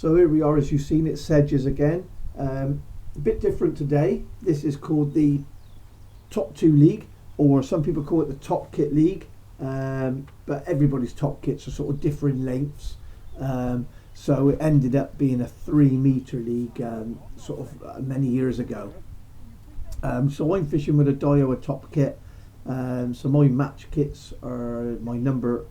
So here we are, as you've seen, it's Sedges again. A bit different today. This is called the Top 2 League, or some people call it the Topkit League, but everybody's top kits are sort of differing lengths. So it ended up being a 3-metre league sort of many years ago. So I'm fishing with a Daiwa Topkit. So my match kits are my number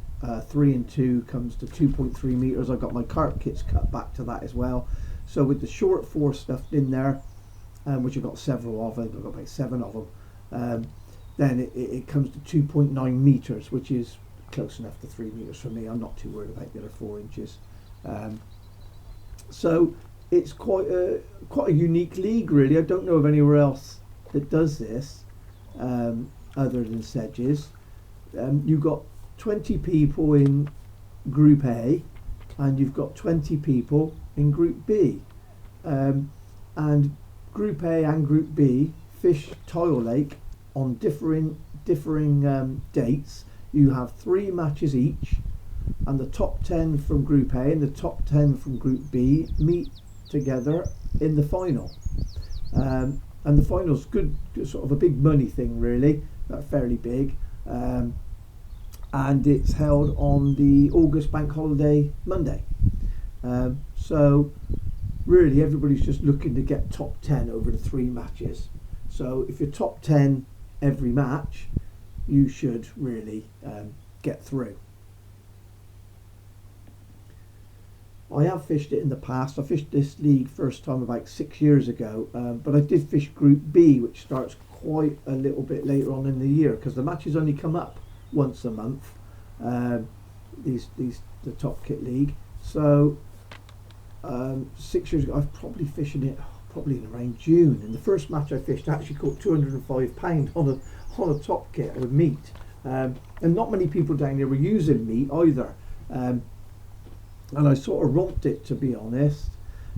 3 and 2 comes to 2.3 metres. I've got my carp kits cut back to that as well. So with the short 4 stuffed in there, which I've got several of, I've got about 7 of them, then it comes to 2.9 metres, which is close enough to 3 metres for me. I'm not too worried about the other 4 inches. So it's quite a unique league, really. I don't know of anywhere else that does this other than Sedges. You've got 20 people in Group A, and you've got 20 people in Group B. And Group A and Group B fish Tile Lake on differing dates. You have 3 matches each, and the top 10 from Group A and the top 10 from Group B meet together in the final. And the final's good, sort of a big money thing, really, fairly big. And it's held on the August bank holiday Monday. So really everybody's just looking to get top 10 over the 3 matches. So if you're top 10 every match, you should really get through. I have fished it in the past. I fished this league first time about 6 years ago, but I did fish Group B, which starts quite a little bit later on in the year because the matches only come up once a month. The Topkit League. So 6 years ago, I was probably fishing it probably in around June, and the first match I fished actually caught £205 on a Topkit with meat, and not many people down here were using meat either, and I sort of romped it, to be honest,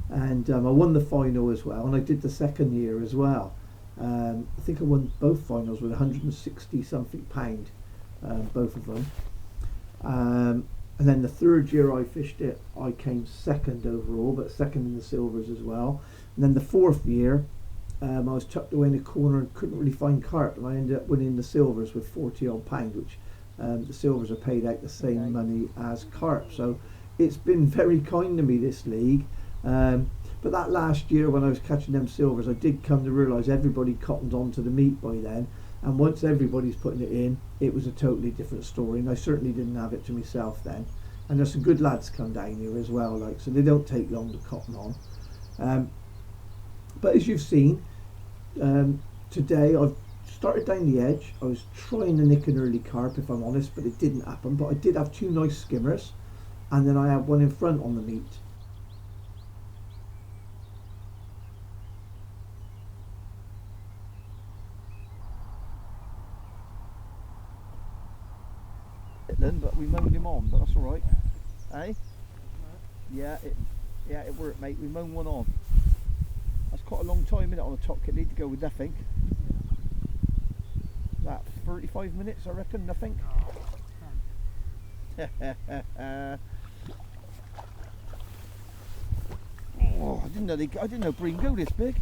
and I won the final as well, and I did the second year as well. I think I won both finals with 160 something pound, both of them. And then the third year I fished it, I came second overall, but second in the silvers as well. And then the fourth year, I was tucked away in a corner and couldn't really find carp, and I ended up winning the silvers with 40 odd pound, which the silvers are paid out the same money as carp. So it's been very kind to me, this league. But that last year when I was catching them silvers, I did come to realise everybody cottoned on to the meat by then. And once everybody's putting it in, it was a totally different story, and I certainly didn't have it to myself then. And there's some good lads come down here as well, like, so they don't take long to cotton on. But as you've seen, today I've started down the edge. I was trying to nick an early carp, if I'm honest, but it didn't happen. But I did have 2 nice skimmers, and then I had one in front on the meat. But we moaned him on, but that's all right. Eh? Yeah, it worked, mate. We moaned one on. That's quite a long time, innit, on a Topkit lead to go with nothing. That 35 minutes, I reckon, nothing. Oh, I didn't know bream go this big.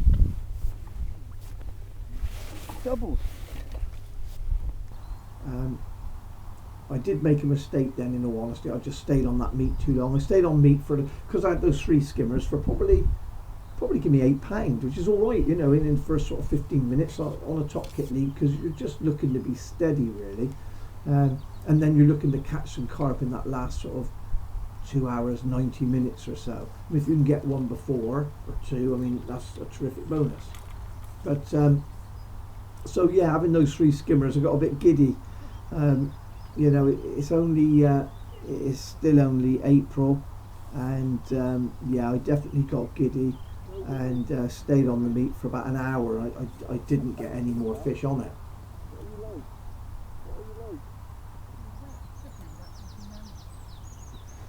Doubles. I did make a mistake then, in all honesty. I just stayed on that meat too long. I stayed on meat because I had those 3 skimmers for probably give me £8, which is all right, you know, in the first sort of 15 minutes on a Topkit league, because you're just looking to be steady, really, and then you're looking to catch some carp in that last sort of 2 hours, 90 minutes or so. I mean, if you can get one before or 2, I mean, that's a terrific bonus. But so yeah, having those 3 skimmers, I got a bit giddy. You know, it's still only April, and yeah, I definitely got giddy and stayed on the meat for about an hour. I didn't get any more fish on it.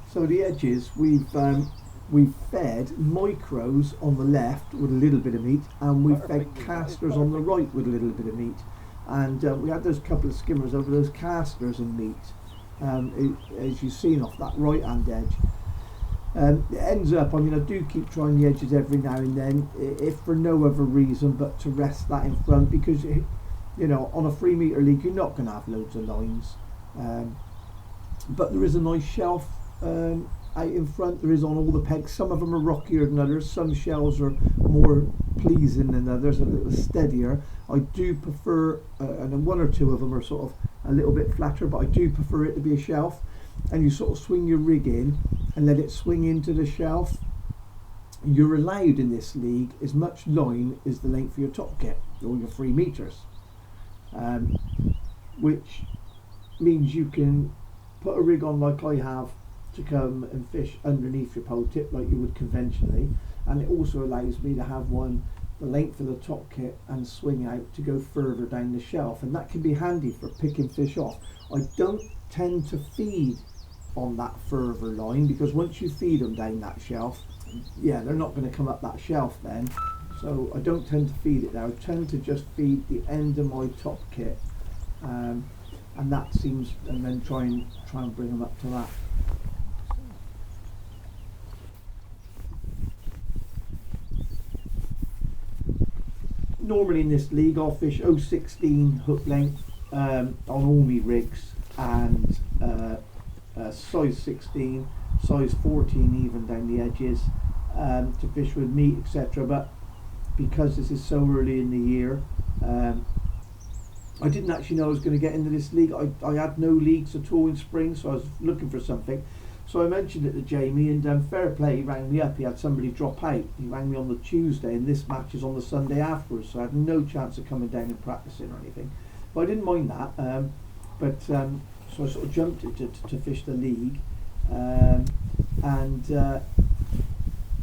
So the edges, we've fed micros on the left with a little bit of meat, and we've fed casters on the right with a little bit of meat. And we had those couple of skimmers over those casters in meat, as you've seen off that right hand edge. It ends up, I mean, I do keep trying the edges every now and then, if for no other reason but to rest that in front, because on a 3 metre league you're not going to have loads of lines, but there is a nice shelf out in front. There is on all the pegs. Some of them are rockier than others, some shells are more pleasing than others, a little steadier. I do prefer, and then one or two of them are sort of a little bit flatter, but I do prefer it to be a shelf. And you sort of swing your rig in and let it swing into the shelf. You're allowed in this league as much line as the length of your top kit, or your 3 metres, which means you can put a rig on like I have to come and fish underneath your pole tip like you would conventionally, and it also allows me to have one the length of the top kit and swing out to go further down the shelf, and that can be handy for picking fish off. I don't tend to feed on that further line, because once you feed them down that shelf, they're not going to come up that shelf then, so I don't tend to feed it there. I tend to just feed the end of my top kit, and that seems, and then try and bring them up to that. Normally in this league I'll fish 0.16 hook length on all my rigs, and size 16, size 14 even down the edges, to fish with meat, etc. But because this is so early in the year, I didn't actually know I was going to get into this league. I had no leagues at all in spring, so I was looking for something. So I mentioned it to Jamie, and fair play, he rang me up. He had somebody drop out. He rang me on the Tuesday, and this match is on the Sunday afterwards, so I had no chance of coming down and practicing or anything. But I didn't mind that. So I sort of jumped to fish the league,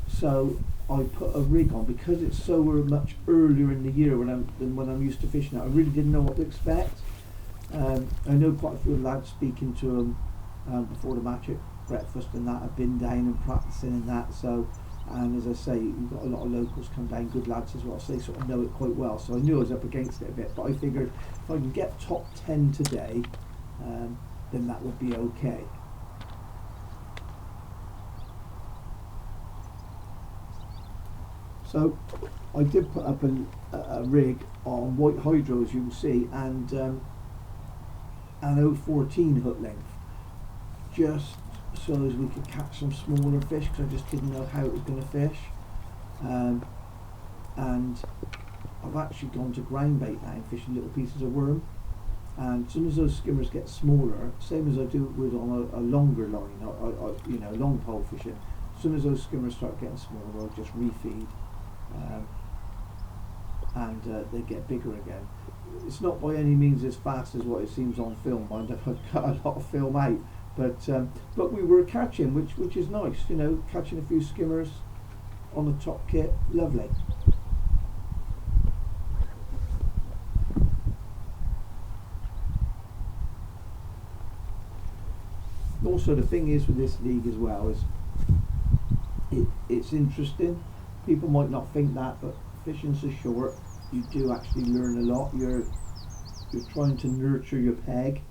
so I put a rig on, because it's so much earlier in the year than when I'm used to fishing it. I really didn't know what to expect. I know quite a few lads, speaking to them before the match at breakfast and that, have been down and practicing and that. So, and as I say, you've got a lot of locals come down, good lads as well, so they sort of know it quite well. So I knew I was up against it a bit, but I figured if I can get top 10 today, then that would be okay. So I did put up a rig on white hydro, as you can see, and an 0.14 hook length, just so as we could catch some smaller fish, because I just didn't know how it was going to fish. And I've actually gone to ground bait now and fishing little pieces of worm. And as soon as those skimmers get smaller, same as I do with on a longer line, long pole fishing, as soon as those skimmers start getting smaller, I'll just refeed, and they get bigger again. It's not by any means as fast as what it seems on film. I've cut a lot of film out, but we were catching, which is nice, catching a few skimmers on the top kit, lovely. Also, the thing is with this league as well is it's interesting. People might not think that, but fishing so short, you do actually learn a lot. You're trying to nurture your peg.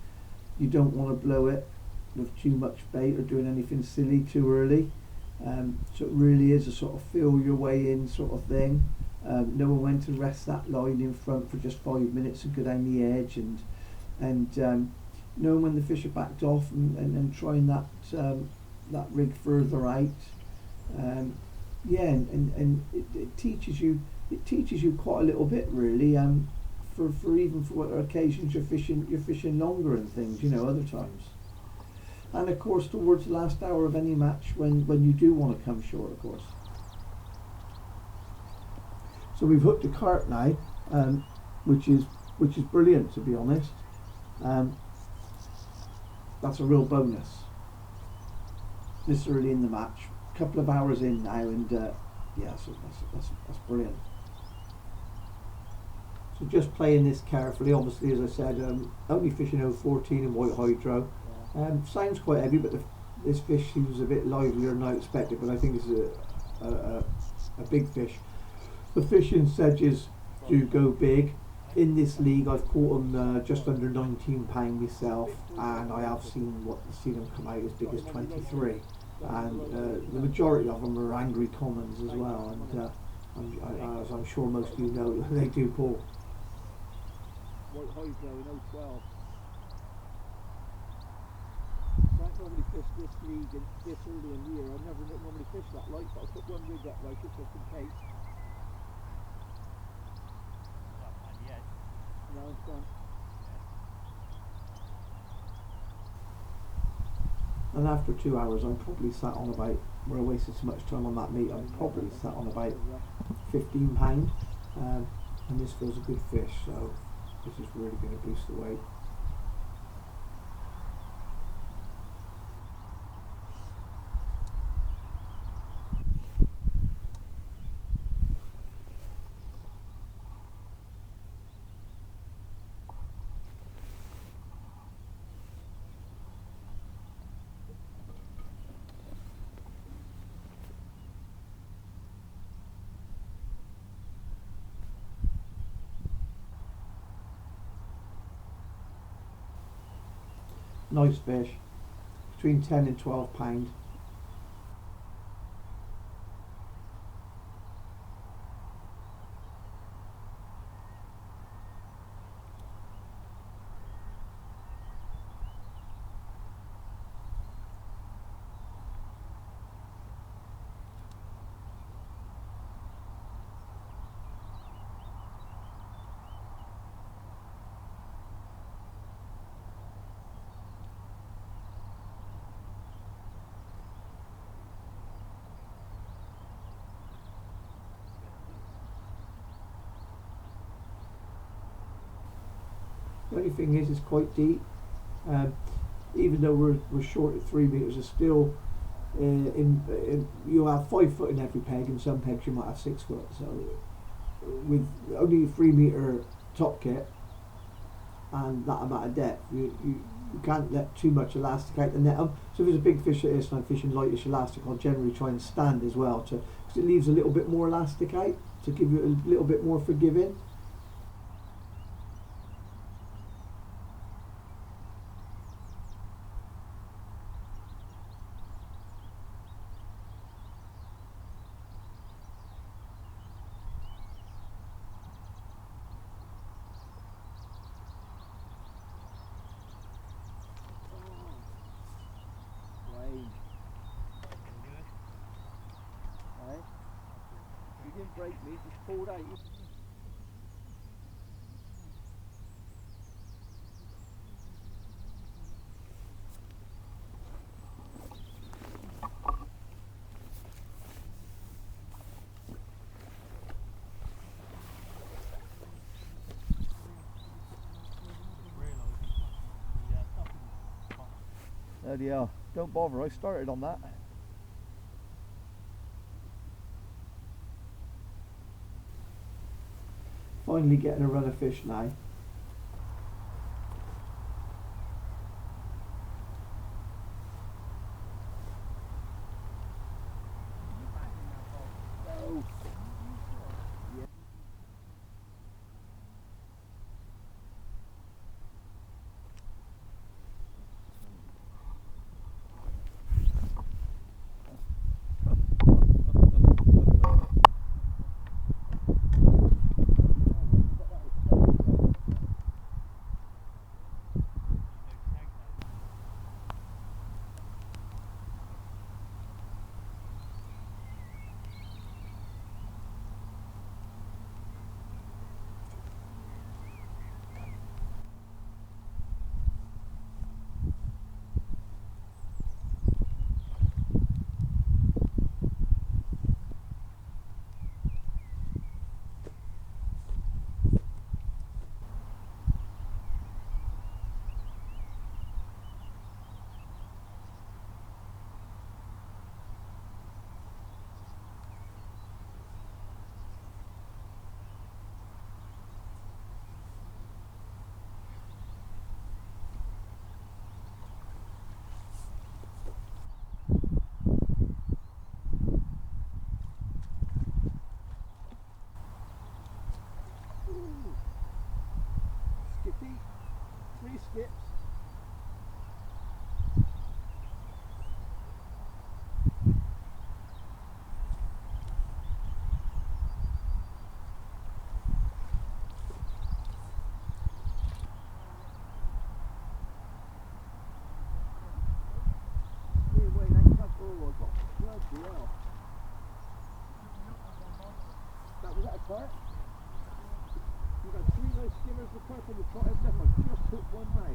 You don't want to blow it with too much bait or doing anything silly too early. So it really is a sort of feel your way in sort of thing. Knowing when to rest that line in front for just 5 minutes and go down the edge, and knowing when the fish are backed off, and trying that rig further out. It teaches you quite a little bit, really. For even for what occasions you're fishing longer and things, other times. And of course, towards the last hour of any match, when you do want to come short, of course. So we've hooked a carp now, which is brilliant, to be honest. That's a real bonus. This early in the match, a couple of hours in now, and so that's brilliant. So just playing this carefully. Obviously, as I said, only fishing 0.14 in white hydro. Sounds quite heavy, but this fish seems a bit livelier than I expected. But I think this is a big fish. The fish in sedges do go big. In this league, I've caught them just under £19 myself, and I have seen them come out as big as 23. and the majority of them are angry commons as well, and as I'm sure most of you know, they do pull. White hive though in 012. I don't normally fish this league and this early in the year. I never normally fish that light, but I put one rig up like it just in case. No, it's done. And after 2 hours, I'm probably sat on about, where I wasted so much time on that meat, I'm probably sat on about £15, and this feels a good fish, so this is really going to boost the weight. Nice fish, between 10 and 12 pound. The only thing is, it's quite deep. Even though we're short at 3 metres, it's still you have 5 foot in every peg, and some pegs you might have 6 foot. So with only a 3 metre top kit and that amount of depth, you can't let too much elastic out the net. So if there's a big fish like this and I'm fishing lightish elastic, I'll generally try and stand as well, because it leaves a little bit more elastic out to give you a little bit more forgiving. You didn't break me, just pulled out. Bloody hell, don't bother, I started on that. Finally getting a run of fish now. Skippy, 3 skips. carp. You've got 3 nice skimmers with carp on the trot. I've never just took one now.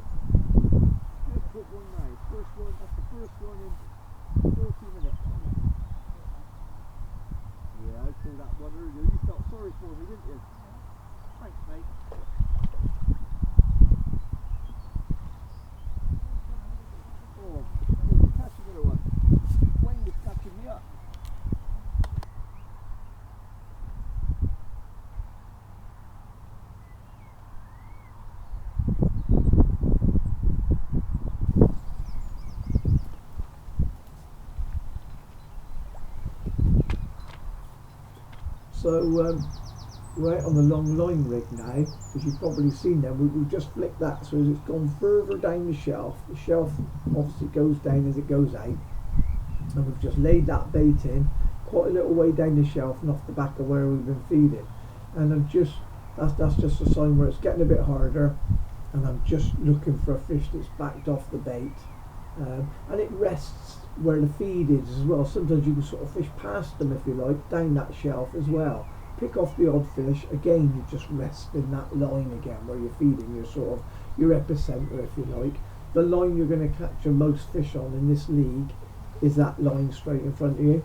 Just took one now. First one, that's the first one in 40 minutes. Yeah, I saw that one earlier. You felt sorry for me, didn't you? Thanks, mate. Oh, catch another one. Wayne was catching me up. So we're out on the long line rig now, as you've probably seen there. We've just flicked that, so as it's gone further down the shelf obviously goes down as it goes out, and we've just laid that bait in quite a little way down the shelf and off the back of where we've been feeding, and that's just a sign where it's getting a bit harder, and I'm just looking for a fish that's backed off the bait, and it rests where the feed is as well. Sometimes you can sort of fish past them, if you like, down that shelf as well. Pick off the odd fish. Again, you just rest in that line again where you're feeding your epicenter, if you like. The line you're going to capture most fish on in this league is that line straight in front of you.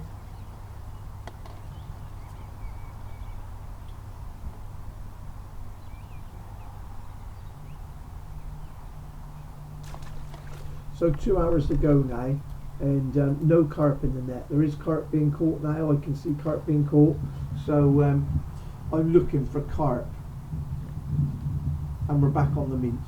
So 2 hours to go now, and no carp in the net. There is carp being caught now. I can see carp being caught, so I'm looking for carp, and we're back on the meat.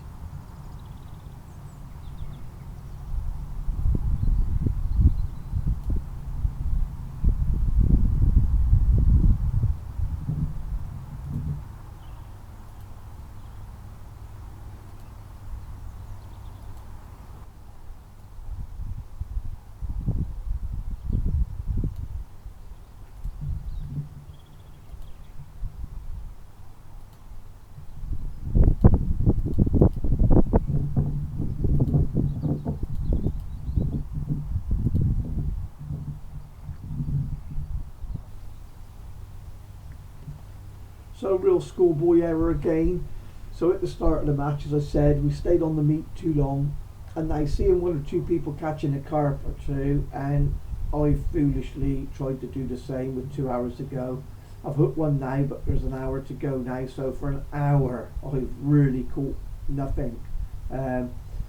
So real schoolboy error again. So at the start of the match, as I said, we stayed on the meat too long, and I seeing 1 or 2 people catching a carp or two, and I foolishly tried to do the same with 2 hours to go. I've hooked one now, but there's an hour to go now, so for an hour I've really caught nothing.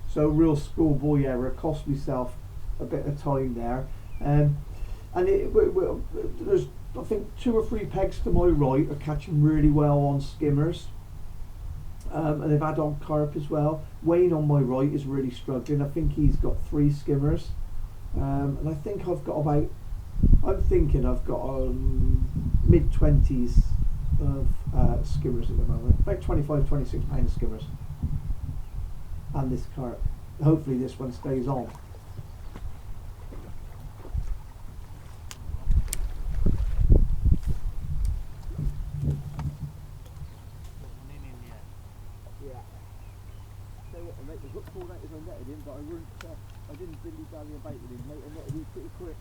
So real schoolboy error, cost myself a bit of time there. And there's, I think, 2 or 3 pegs to my right are catching really well on skimmers, and they've had on carp as well. Wayne on my right is really struggling. I think he's got 3 skimmers, and I think I've got about, I'm thinking I've got mid-20s of skimmers at the moment, about 25, 26 pound skimmers, and this carp. Hopefully this one stays on. The hook pulled out as I netted him, but I didn't dilly dally about with him, mate. I netted him pretty quick.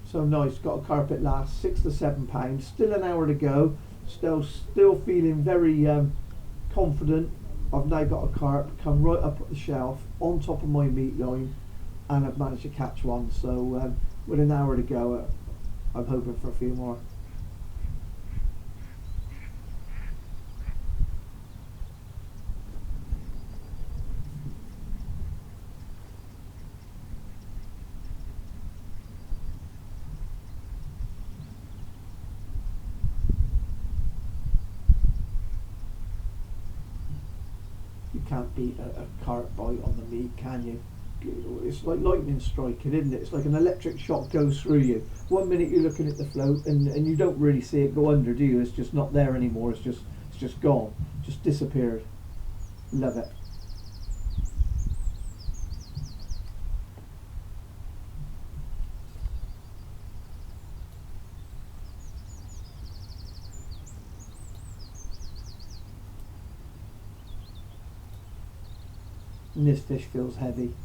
So nice, got a carp at last, 6 to 7 pounds, still an hour to go, still feeling very confident. I've now got a carp, come right up at the shelf, on top of my meat line, and I've managed to catch one. So with an hour to go, I'm hoping for a few more. You can't beat a carp bite on the meat, can you? It's like lightning striking, isn't it? It's like an electric shock goes through you. 1 minute you're looking at the float, and you don't really see it go under, do you? It's just not there anymore. It's just gone, just disappeared. Love it. And this fish feels heavy.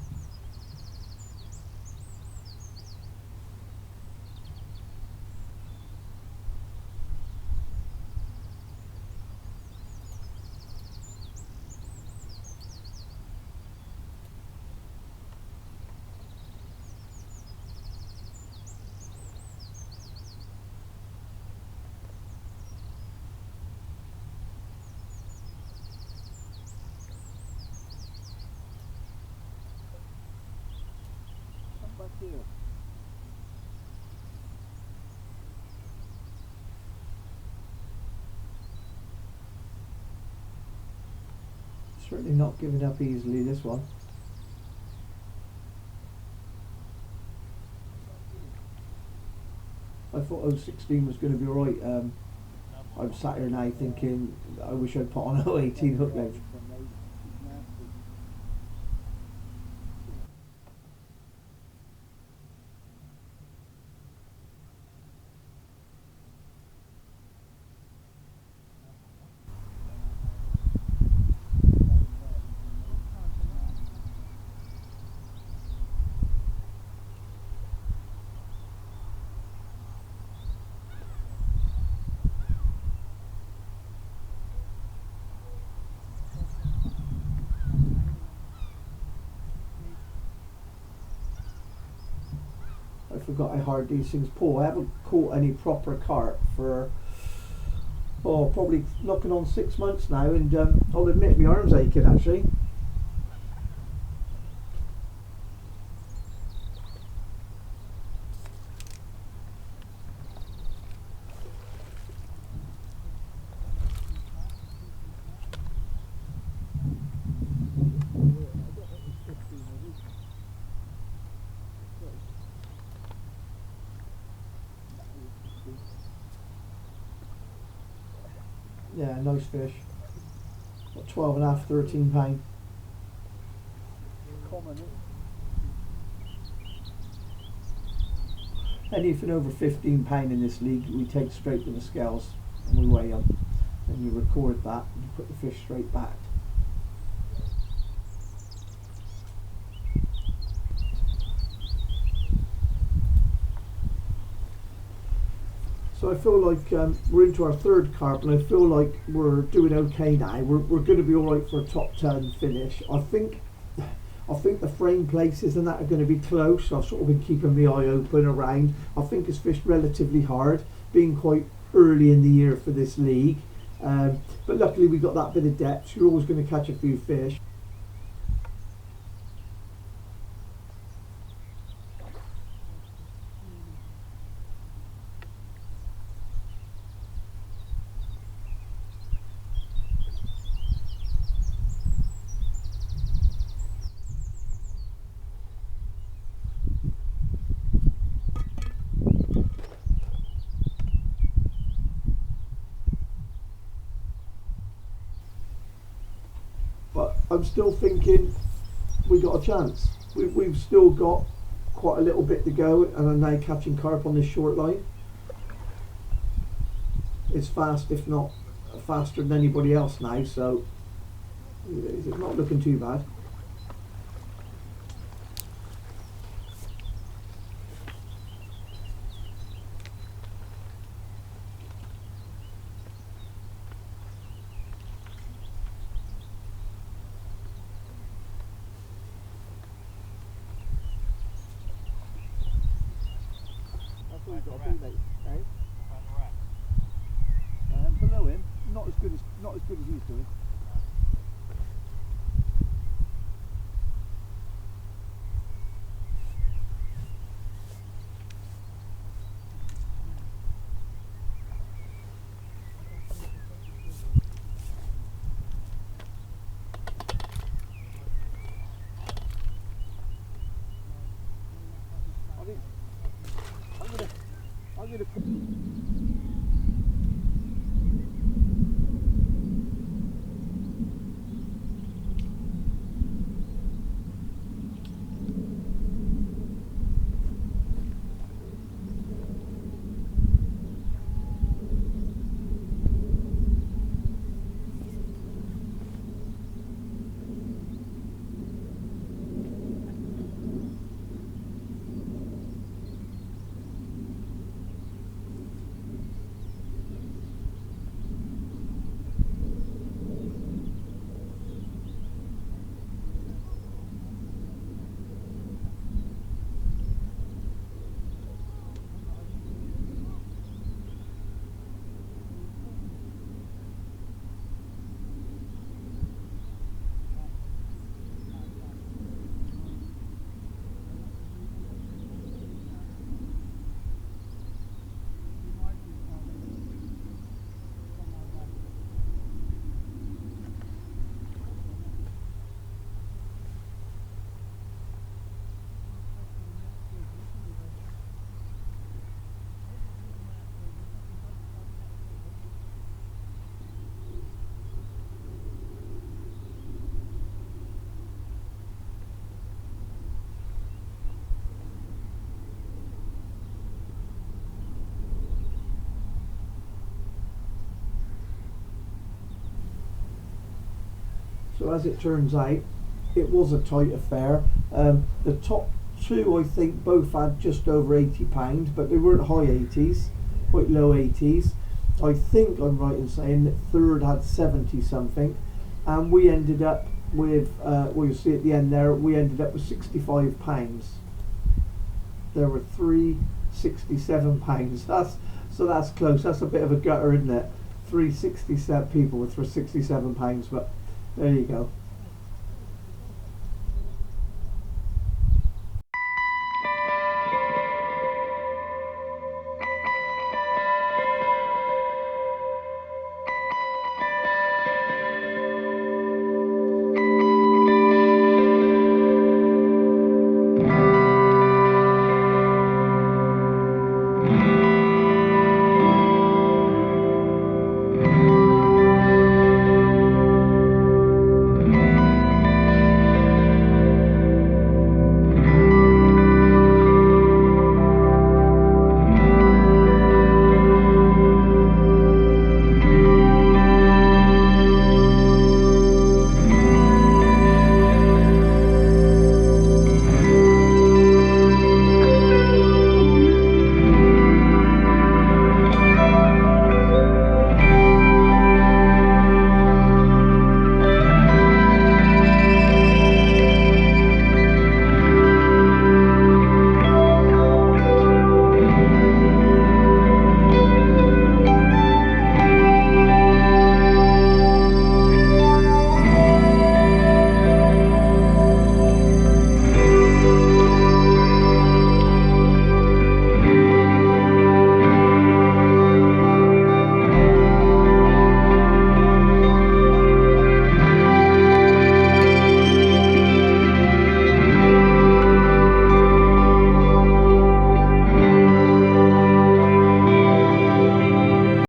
Certainly not giving up easily, this one. I thought 016 was going to be alright. I'm sat here now thinking I wish I'd put on 018 hook length. I forgot how hard these things pull. I haven't caught any proper carp for probably knocking on 6 months now, and I'll admit my arm's aching actually. Yeah, nice fish. Got 12 and a half, 13 pound. Anything over 15 pound in this league, we take straight to the scales and we weigh them. And you record that and you put the fish straight back. So I feel like we're into our third carp, and I feel like we're doing okay now. We're going to be all right for a top 10 finish. I think the frame places and that are going to be close. I've sort of been keeping my eye open around. I think it's fished relatively hard, being quite early in the year for this league. But luckily we got that bit of depth. You're always going to catch a few fish. But I'm still thinking we got a chance. We've still got quite a little bit to go, and I'm now catching carp on this short line. It's fast, if not faster than anybody else now, so it's not looking too bad. Below him, not as good as he's doing. I'm gonna put So as it turns out, it was a tight affair. The top two, I think, both had just over £80, but they weren't high 80s, quite low 80s. I think I'm right in saying that third had 70 something, and we ended up with, well, you'll see at the end there, we ended up with £65. There were three £67. That's close. That's a bit of a gutter, isn't it? 367 people with for £67, but there you go.